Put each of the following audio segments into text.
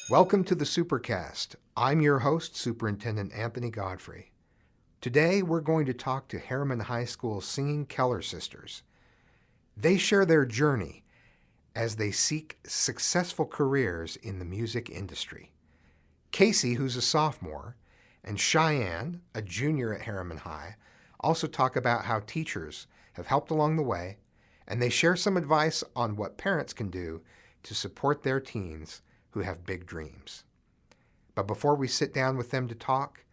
Welcome to the Supercast. I'm your host, Superintendent Anthony Godfrey. Today, we're going to talk to Herriman High School singing Keller sisters. They share their journey as they seek successful careers in the music industry. Caysi, who's a sophomore, and Cheyenne, a junior at Herriman High, also talk about how teachers have helped along the way, and they share some advice on what parents can do to support their teens who have big dreams. But before we sit down with them to talk,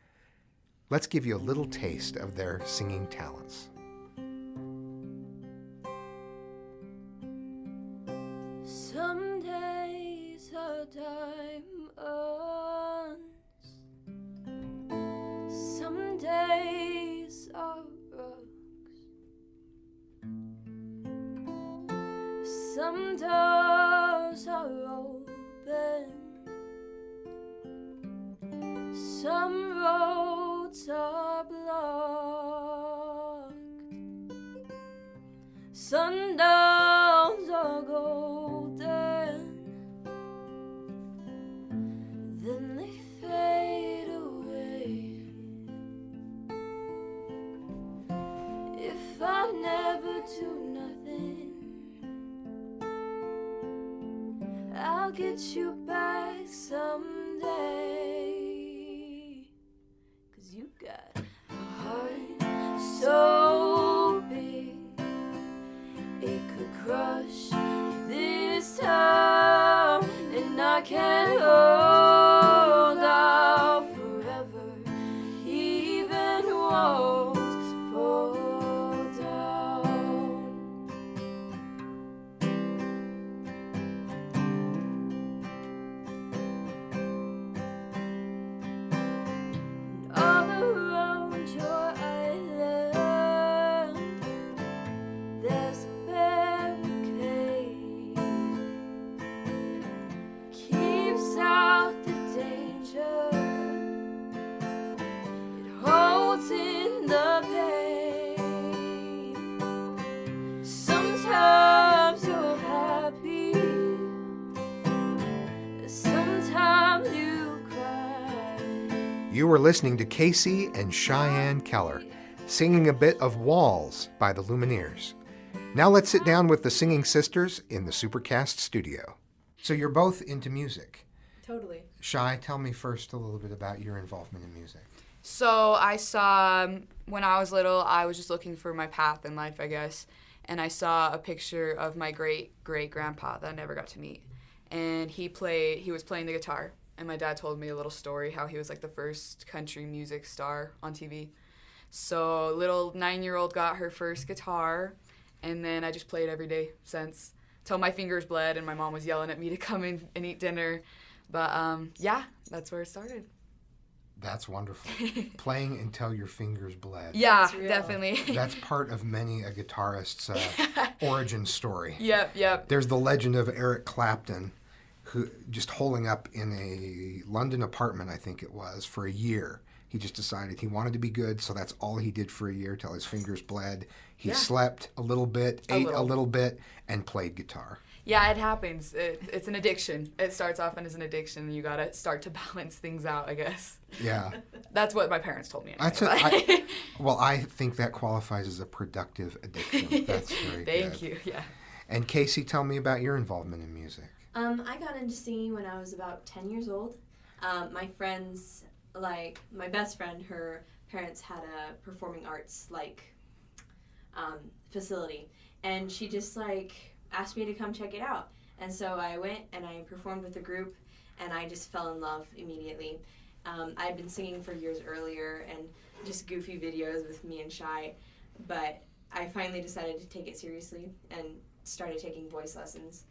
let's give you a little taste of their singing talents. Some days are diamonds, some days are rocks, some doors are open, some roads are blocked, sundowns are golden, then they fade away. If I never do nothing, I'll get you back someday. 'Cause you got a heart so big it could crush this town, and I can't hold out forever, even walls fall down. And all around your island, there's a barricade, keeps out the danger, it holds in the pain. Sometimes you're happy, sometimes you cry. You are listening to Caysi and Cheyenne Keller, singing a bit of Walls by the Lumineers. Now let's sit down with the singing sisters in the Supercast studio. So you're both into music. Totally. Shy, tell me first a little bit about your involvement in music. So I saw, when I was little, I was just looking for my path in life, I guess. And I saw a picture of my great-great-grandpa that I never got to meet. And he was playing the guitar. And my dad told me a little story, how he was like the first country music star on TV. So little 9-year-old got her first guitar, and then I just played every day since, till my fingers bled and my mom was yelling at me to come in and eat dinner. But yeah, that's where it started. That's wonderful. Playing until your fingers bled. Yeah, That's real. definitely. That's part of many a guitarist's origin story. Yep. There's the legend of Eric Clapton, who just holding up in a London apartment, I think it was, for a year. He just decided he wanted to be good, so that's all he did for a year till his fingers bled. He slept a little bit, ate a little bit, and played guitar. Yeah, it happens. It's an addiction. It starts off as an addiction, and you gotta start to balance things out, I guess. Yeah. That's what my parents told me. That's Anyway. I think that qualifies as a productive addiction. That's very good. Thank you, yeah. And Caysi, tell me about your involvement in music. I got into singing when I was about 10 years old. My friends, like my best friend, her parents had a performing arts facility, and she just asked me to come check it out. And so I went and I performed with the group, and I just fell in love immediately. I had been singing for years earlier and just goofy videos with me and Shy, but I finally decided to take it seriously and started taking voice lessons.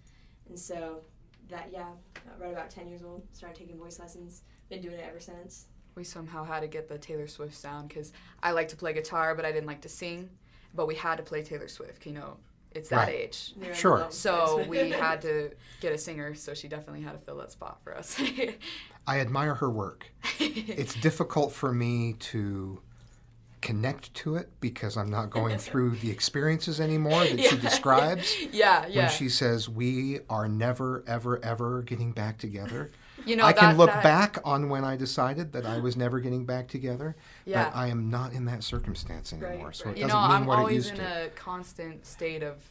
And so right about 10 years old, started taking voice lessons. Been doing it ever since. We somehow had to get the Taylor Swift sound, because I like to play guitar, but I didn't like to sing. But we had to play Taylor Swift, it's that age. They're Sure. in love. So we had to get a singer, so she definitely had to fill that spot for us. I admire her work. It's difficult for me to connect to it because I'm not going through the experiences anymore that she describes. Yeah. When she says, we are never, ever, ever getting back together. You know, I can look that- back on when I decided that I was never getting back together, Yeah. but I am not in that circumstance anymore, Right, so right. it You doesn't know, mean I'm what it always used in to. a constant state of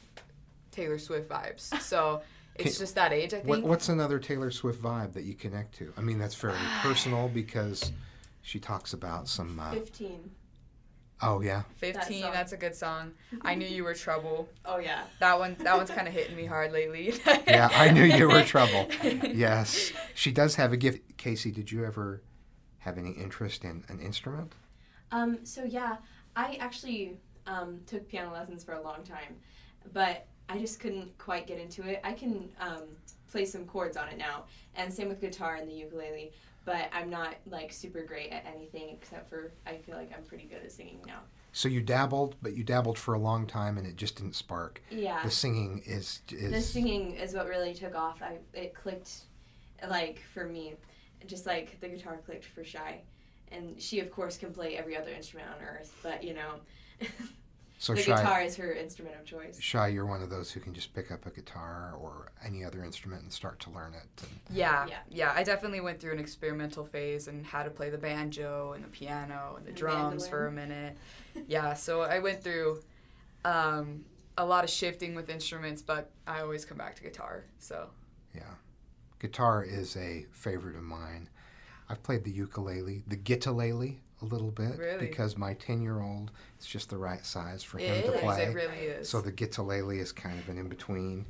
Taylor Swift vibes. So it's Okay, just that age, I think. What's another Taylor Swift vibe that you connect to? I mean, that's fairly personal because she talks about some. 15. Oh yeah, 15, song. that's a good song. I Knew You Were Trouble. Oh, yeah. That one's kind of hitting me hard lately. yeah. I knew you were trouble. Yes, she does have a gift. Casey, did you ever have any interest in an instrument? So yeah, I actually took piano lessons for a long time, but I just couldn't quite get into it. I can play some chords on it now, and same with guitar and the ukulele, but I'm not like super great at anything except for I feel like I'm pretty good at singing now. So you dabbled, but you dabbled for a long time and it just didn't spark. Yeah. The singing is The singing is what really took off. It clicked, like, for me, just like the guitar clicked for Shy. And she, of course, can play every other instrument on earth, but, you know, so the Shy, guitar is her instrument of choice. Shy, you're one of those who can just pick up a guitar or any other instrument and start to learn it. And Yeah. I definitely went through an experimental phase and had to play the banjo and the piano and the drums mandolin. for a minute. Yeah, so I went through a lot of shifting with instruments, but I always come back to guitar. So yeah, guitar is a favorite of mine. I've played the ukulele, the gitalele a little bit Really? because my 10-year-old is just the right size for him it to is, play. it really is. So the gitalele is kind of an in-between.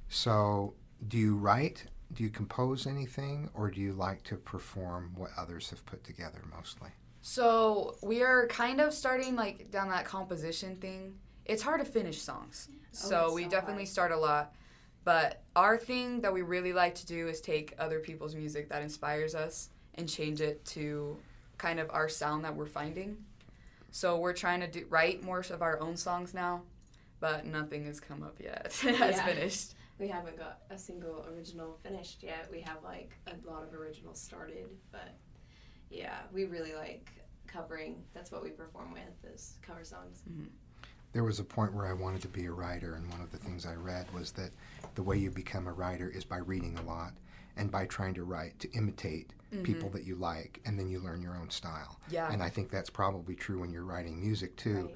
So do you write? Do you compose anything? Or do you like to perform what others have put together mostly? So we are kind of starting like down that composition thing. It's hard to finish songs. So it's we so definitely hard. start a lot. But our thing that we really like to do is take other people's music that inspires us and change it to kind of our sound that we're finding. So we're trying to write more of our own songs now, but nothing has come up yet. Has Yeah. finished. We haven't got a single original finished yet. We have, like, a lot of originals started, but, yeah, we really like covering. That's what we perform with, is cover songs. There was a point where I wanted to be a writer, and one of the things I read was that the way you become a writer is by reading a lot and by trying to write to imitate people that you like, and then you learn your own style. Yeah. And I think that's probably true when you're writing music too. Right.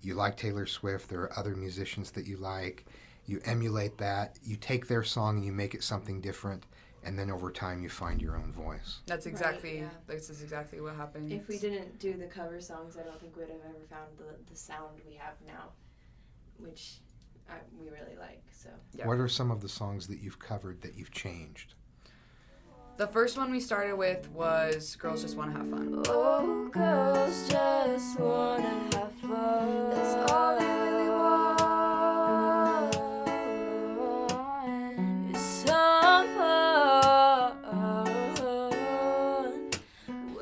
You like Taylor Swift, there are other musicians that you like, you emulate that, you take their song and you make it something different, and then over time you find your own voice. That's Right, exactly yeah. this is exactly what happened. If we didn't do the cover songs, I don't think we'd have ever found the sound we have now, which we really like. So Yeah. What are some of the songs that you've covered that you've changed? The first one we started with was Girls Just Wanna Have Fun. Oh, girls just wanna have fun. That's all they really want. Is some fun.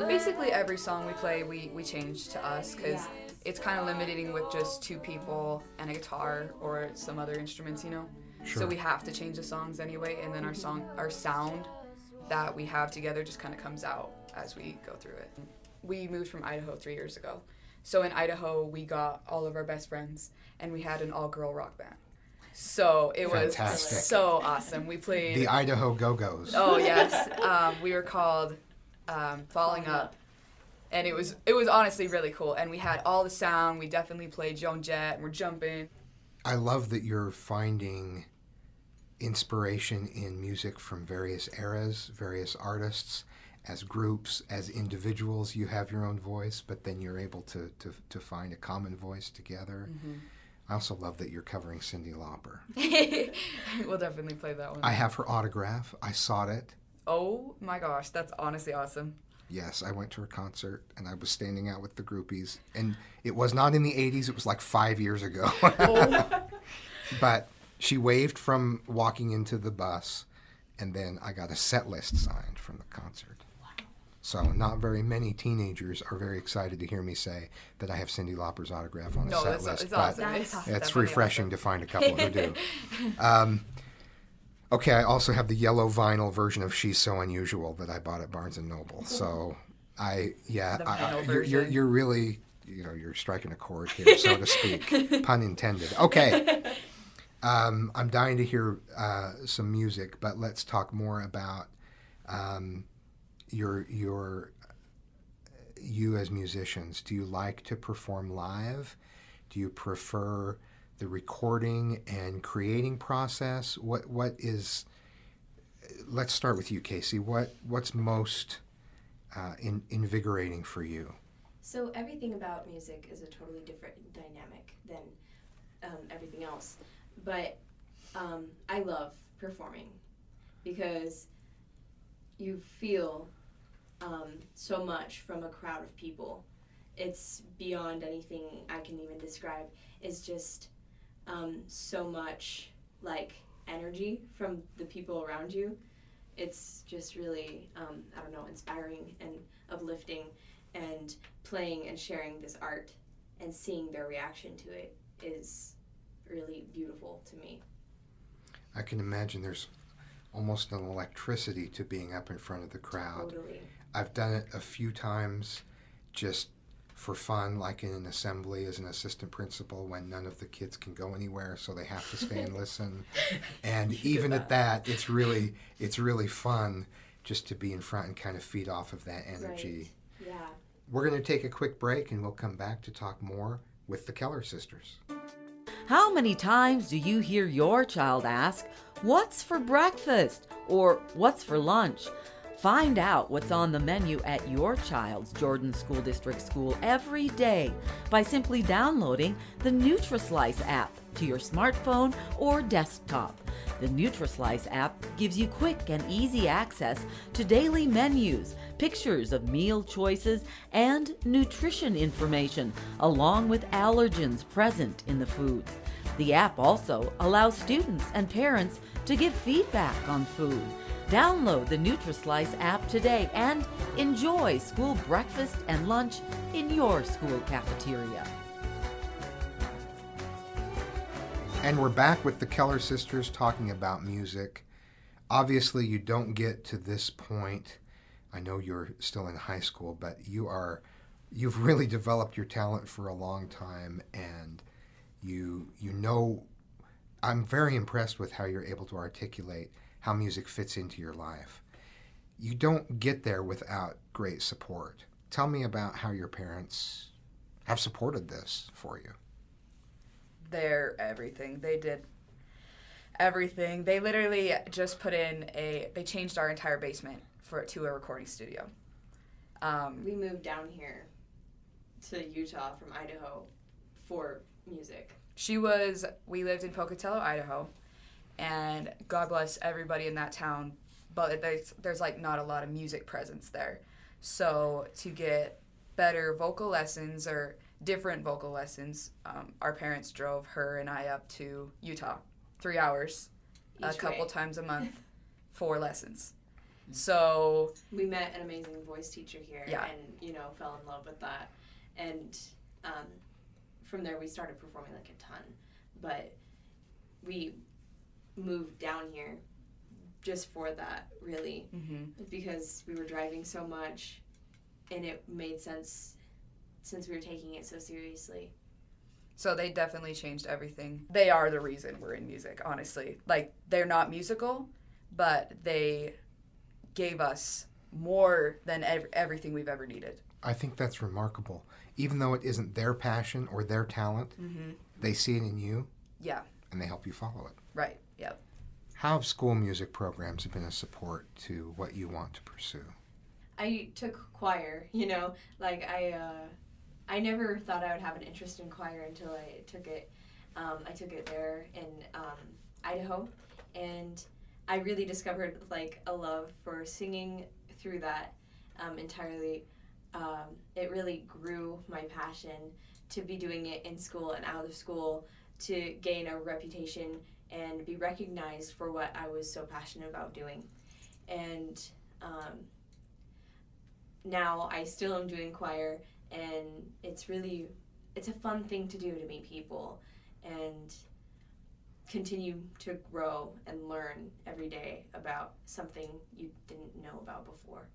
Basically every song we play we change to us because Yeah. it's kind of limiting with just two people and a guitar or some other instruments, you know. Sure. So we have to change the songs anyway, and then our sound that we have together just kind of comes out as we go through it. We moved from Idaho 3 years ago. So in Idaho, we got all of our best friends, and we had an all-girl rock band. So it Fantastic. was so awesome. We played... The Idaho Go-Go's. Oh, yes. We were called Falling Up. And it was honestly really cool. And we had all the sound. We definitely played Joan Jett, and we're jumping. I love that you're finding inspiration in music from various eras, various artists. As groups, as individuals, you have your own voice, but then you're able to find a common voice together. I also love that you're covering Cyndi Lauper. We'll definitely play that one. I have her autograph. I sought it. Oh my gosh, that's honestly awesome. Yes, I went to her concert, and I was standing out with the groupies. And it was not in the 80s. It was like 5 years ago. But she waved from walking into the bus, and then I got a set list signed from the concert. So not very many teenagers are very excited to hear me say that I have Cyndi Lauper's autograph on a No, set it's list. awesome. That's It's awesome. It's definitely refreshing awesome. to find a couple who do. Okay, I also have the yellow vinyl version of "She's So Unusual" that I bought at Barnes and Noble. So The vinyl you're version. really, you're striking a chord here, so to speak, pun intended. Okay, I'm dying to hear some music, but let's talk more about You as musicians, do you like to perform live? Do you prefer the recording and creating process? What is? Let's start with you, Caysi. What's most invigorating for you? So everything about music is a totally different dynamic than everything else. But I love performing because you feel so much from a crowd of people. It's beyond anything I can even describe. It's just so much like energy from the people around you. It's just really, inspiring and uplifting, and playing and sharing this art and seeing their reaction to it is really beautiful to me. I can imagine there's almost an electricity to being up in front of the crowd. Totally. I've done it a few times just for fun, like in an assembly as an assistant principal when none of the kids can go anywhere, so they have to stay and listen. And even at that, it's really fun just to be in front and kind of feed off of that energy. Right. Yeah. We're going to take a quick break, and we'll come back to talk more with the Keller sisters. How many times do you hear your child ask, "What's for breakfast?" or "What's for lunch?" Find out what's on the menu at your child's Jordan School District school every day by simply downloading the NutriSlice app to your smartphone or desktop. The NutriSlice app gives you quick and easy access to daily menus, pictures of meal choices, and nutrition information, along with allergens present in the foods. The app also allows students and parents to give feedback on food. Download the NutriSlice app today and enjoy school breakfast and lunch in your school cafeteria. And we're back with the Keller sisters talking about music. Obviously, you don't get to this point. I know you're still in high school, but you've really developed your talent for a long time, and you know, I'm very impressed with how you're able to articulate how music fits into your life. You don't get there without great support. Tell me about how your parents have supported this for you. They're everything. They did everything. They literally just put in they changed our entire basement to a recording studio. We moved down here to Utah from Idaho for music. We lived in Pocatello, Idaho, and God bless everybody in that town, but there's like not a lot of music presence there. So to get better vocal lessons or different vocal lessons, our parents drove her and I up to Utah, 3 hours, a couple times a month for lessons. So we met an amazing voice teacher here, yeah. And fell in love with that, and from there we started performing like a ton. But we moved down here just for that, really, because we were driving so much, and it made sense since we were taking it so seriously. So they definitely changed everything. They are the reason we're in music, honestly. Like, they're not musical, but they gave us more than everything we've ever needed. I think that's remarkable. Even though it isn't their passion or their talent, they see it in you. Yeah. And they help you follow it. Right, yep. How have school music programs been a support to what you want to pursue? I took choir, I never thought I would have an interest in choir until I took it. I took it there in Idaho, and I really discovered a love for singing through that entirely. It really grew my passion to be doing it in school and out of school, to gain a reputation and be recognized for what I was so passionate about doing. And now I still am doing choir, and it's a fun thing to do, to meet people and continue to grow and learn every day about something you didn't know about before.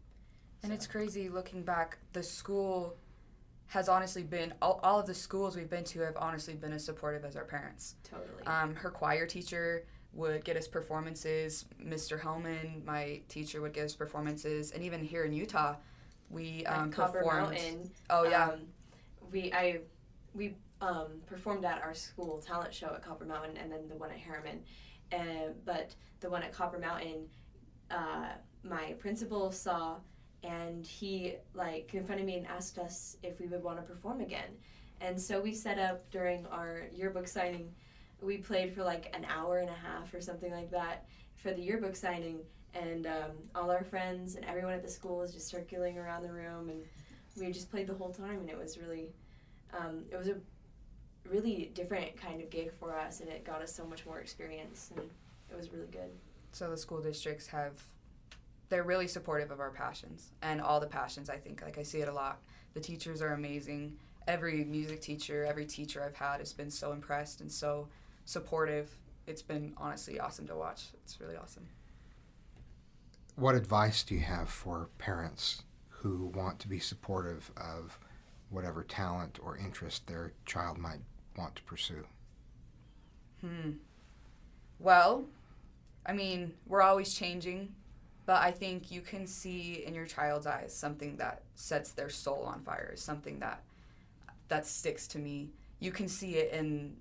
And it's crazy looking back. The school has honestly been, all of the schools we've been to have honestly been as supportive as our parents. Totally. Her choir teacher would get us performances. Mr. Hellman, my teacher, would get us performances. And even here in Utah, we At Copper performed. Mountain. Oh, yeah. We performed at our school talent show at Copper Mountain, and then the one at Herriman. But the one at Copper Mountain, my principal saw, and he confronted me and asked us if we would want to perform again. And so we set up during our yearbook signing. We played for an hour and a half or something like that for the yearbook signing, and all our friends and everyone at the school was just circling around the room, and we just played the whole time, and it was really, it was a really different kind of gig for us, and it got us so much more experience, and it was really good. So the school districts they're really supportive of our passions, and all the passions, I think. I see it a lot. The teachers are amazing. Every music teacher, every teacher I've had has been so impressed and so supportive. It's been honestly awesome to watch. It's really awesome. What advice do you have for parents who want to be supportive of whatever talent or interest their child might want to pursue? Well, we're always changing, but I think you can see in your child's eyes something that sets their soul on fire, something that sticks to me. You can see it in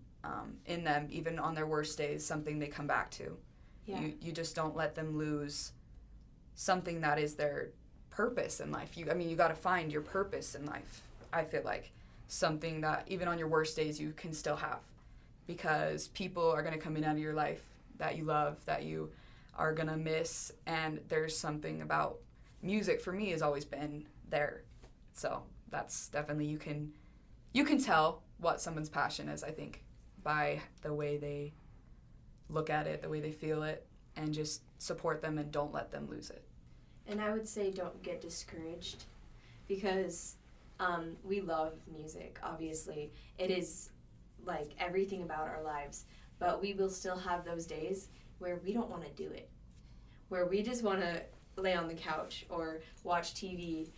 them, even on their worst days, something they come back to. Yeah. You just don't let them lose something that is their purpose in life. You got to find your purpose in life. I feel like something that even on your worst days you can still have, because people are going to come in out of your life that you love, that you are going to miss, and there's something about music for me has always been there. So that's definitely, you can tell what someone's passion is, I think, by the way they look at it, the way they feel it, and just support them and don't let them lose it. And I would say don't get discouraged, because we love music, obviously. It is everything about our lives, but we will still have those days where we don't want to do it, where we just want to lay on the couch or watch TV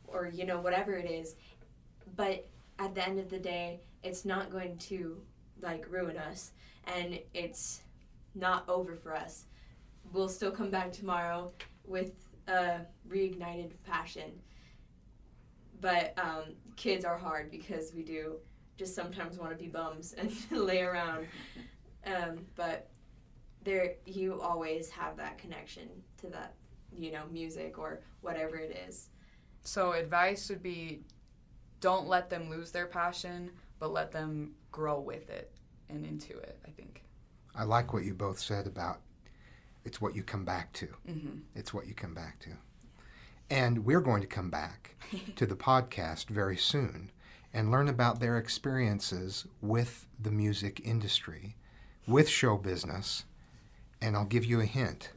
or, whatever it is. But at the end of the day, it's not going to ruin us, and it's not over for us. We'll still come back tomorrow with a reignited passion. But kids are hard, because we do just sometimes want to be bums and lay around. But you always have that connection to that, music or whatever it is. So advice would be, don't let them lose their passion, but let them grow with it and into it, I think. I like what you both said about it's what you come back to. Mm-hmm. It's what you come back to. And we're going to come back to the podcast very soon and learn about their experiences with the music industry, with show business. And I'll give you a hint.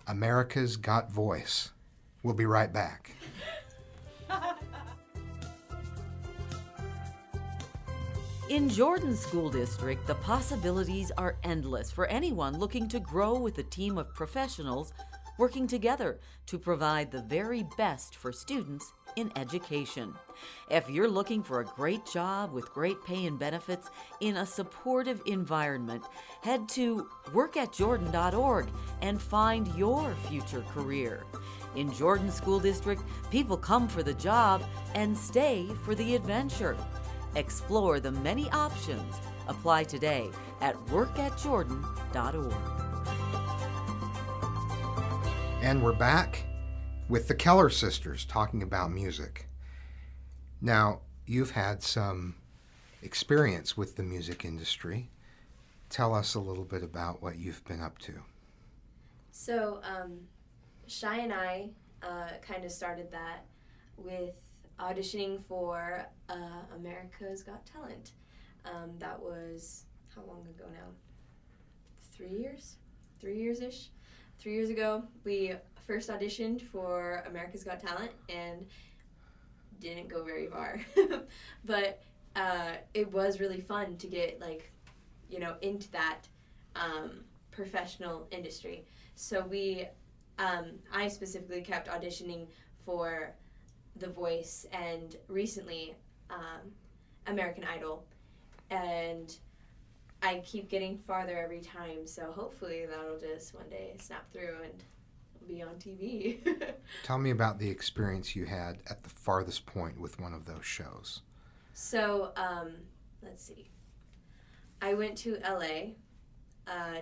America's Got Voice. We'll be right back. In Jordan School District, the possibilities are endless for anyone looking to grow with a team of professionals working together to provide the very best for students in education. If you're looking for a great job with great pay and benefits in a supportive environment, head to workatjordan.org and find your future career. In Jordan School District, people come for the job and stay for the adventure. Explore the many options. Apply today at workatjordan.org. And we're back with the Keller sisters talking about music. Now, you've had some experience with the music industry. Tell us a little bit about what you've been up to. So, Shy and I kind of started that with auditioning for America's Got Talent. That was, how long ago now? 3 years? 3 years-ish? 3 years ago, we first auditioned for America's Got Talent and didn't go very far. But it was really fun to get, into that professional industry. So I specifically kept auditioning for The Voice and recently American Idol. And I keep getting farther every time, so hopefully that'll just one day snap through and be on TV. Tell me about the experience you had at the farthest point with one of those shows. So, let's see. I went to LA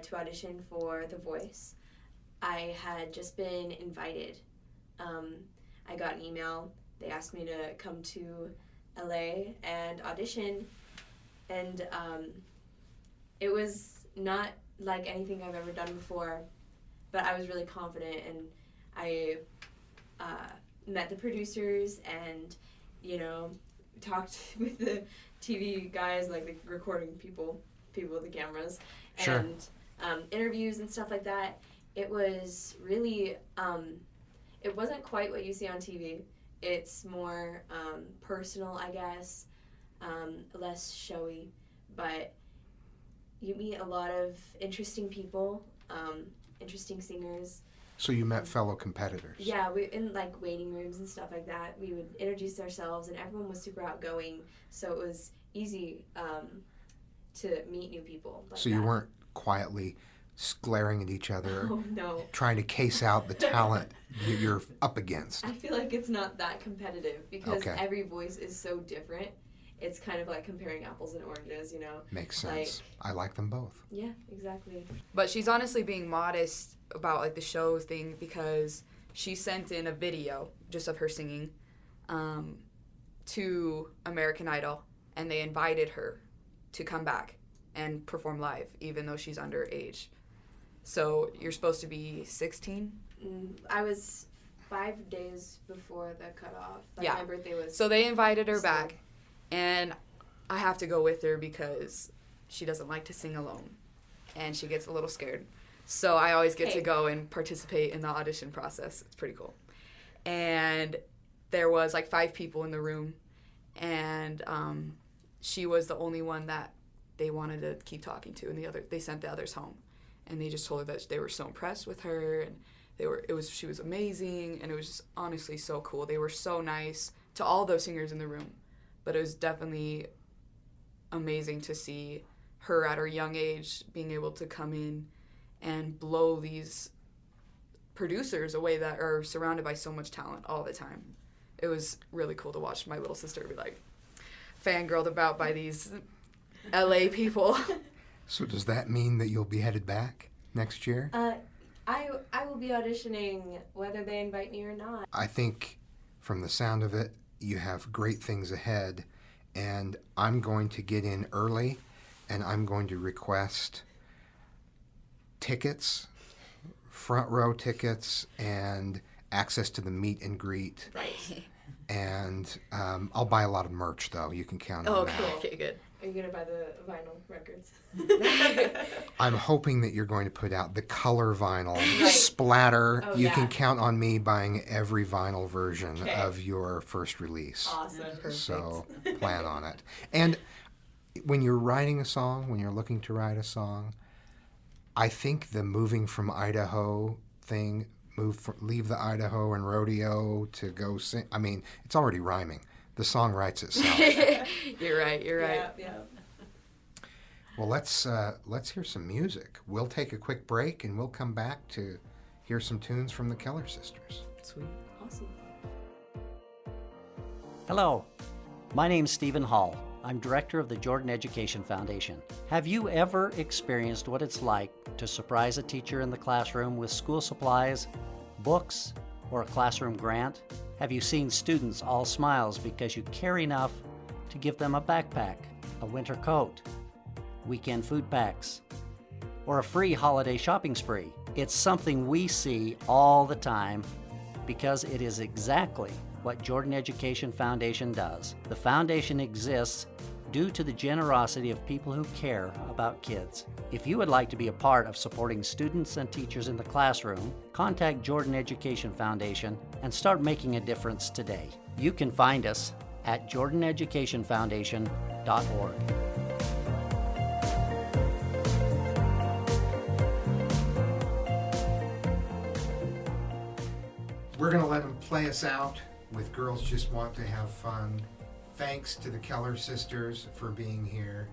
to audition for The Voice. I had just been invited. I got an email. They asked me to come to LA and audition, and it was not like anything I've ever done before, but I was really confident, and I met the producers and, talked with the TV guys, like the recording people with the cameras, Sure. and interviews and stuff like that. It was really, it wasn't quite what you see on TV. It's more personal, I guess, less showy, but you meet a lot of interesting people, interesting singers. So you met fellow competitors. Yeah, we in like waiting rooms and stuff like that. We would introduce ourselves, and everyone was super outgoing, so it was easy to meet new people. Like So you weren't quietly glaring at each other, Oh no. trying to case out the talent you're up against. I feel like it's not that competitive because Okay. every voice is so different. It's kind of like comparing apples and oranges, Makes sense. I like them both. Yeah, exactly. But she's honestly being modest about like the show thing because she sent in a video just of her singing to American Idol, and they invited her to come back and perform live even though she's underage. So you're supposed to be 16? I was 5 days before the cutoff. Like Yeah. My birthday was. So they invited her So- back, and I have to go with her because she doesn't like to sing alone, and she gets a little scared. So I always get to Hey. go and participate in the audition process. It's pretty cool. And there was like 5 people in the room, and she was the only one that they wanted to keep talking to, and they sent the others home, and they just told her that they were so impressed with her, and she was amazing, and it was just honestly so cool. They were so nice to all those singers in the room, but it was definitely amazing to see her at her young age being able to come in and blow these producers away that are surrounded by so much talent all the time. It was really cool to watch my little sister be like fangirled about by these LA people. So does that mean that you'll be headed back next year? I will be auditioning whether they invite me or not. I think from the sound of it, you have great things ahead, and I'm going to get in early, and I'm going to request tickets, front row tickets, and access to the meet and greet. Right. And I'll buy a lot of merch, though. You can count on Oh, that. cool. Okay, good. Are you gonna buy the vinyl records? I'm hoping that you're going to put out the color vinyl Right. splatter. Oh, You yeah. can count on me buying every vinyl version Okay. of your first release. Awesome. So plan on it. And when you're writing a song, when you're looking to write a song, I think the moving from Idaho thing, leave the Idaho and rodeo to go sing. I mean, it's already rhyming. The song writes itself. You're right. Yeah. Well, let's hear some music. We'll take a quick break and we'll come back to hear some tunes from the Keller sisters. Sweet. Awesome. Hello, my name's Stephen Hall. I'm director of the Jordan Education Foundation. Have you ever experienced what it's like to surprise a teacher in the classroom with school supplies, books, or a classroom grant? Have you seen students all smiles because you care enough to give them a backpack, a winter coat, weekend food packs, or a free holiday shopping spree? It's something we see all the time because it is exactly what Jordan Education Foundation does. The foundation exists due to the generosity of people who care about kids. If you would like to be a part of supporting students and teachers in the classroom, contact Jordan Education Foundation and start making a difference today. You can find us at jordaneducationfoundation.org. We're going to let them play us out with Girls Just Want to Have Fun. Thanks to the Keller sisters for being here.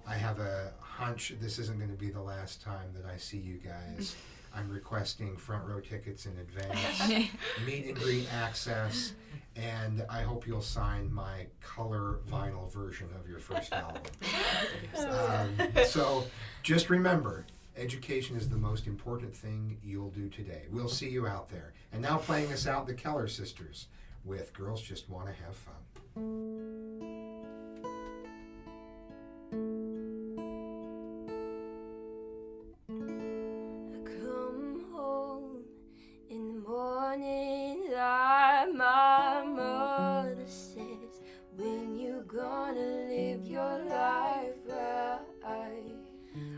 I have a hunch this isn't going to be the last time that I see you guys. I'm requesting front row tickets in advance, meet and greet access, and I hope you'll sign my color vinyl version of your first album. So just remember, education is the most important thing you'll do today. We'll see you out there. And now playing us out, the Keller Sisters with Girls Just Want to Have Fun. My mother says, when you gonna live your life right?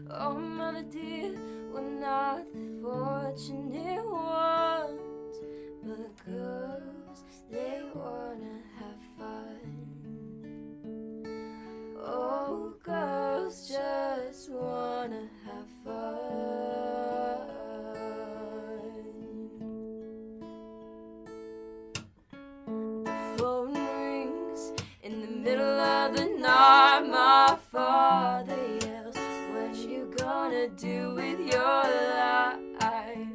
Oh, mother dear, we're not the fortunate ones, but girls, they wanna have fun. Oh, girls just wanna have fun. Phone rings in the middle of the night. My father yells, what you gonna do with your life?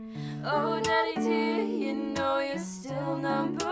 Oh, daddy dear, you know you're still number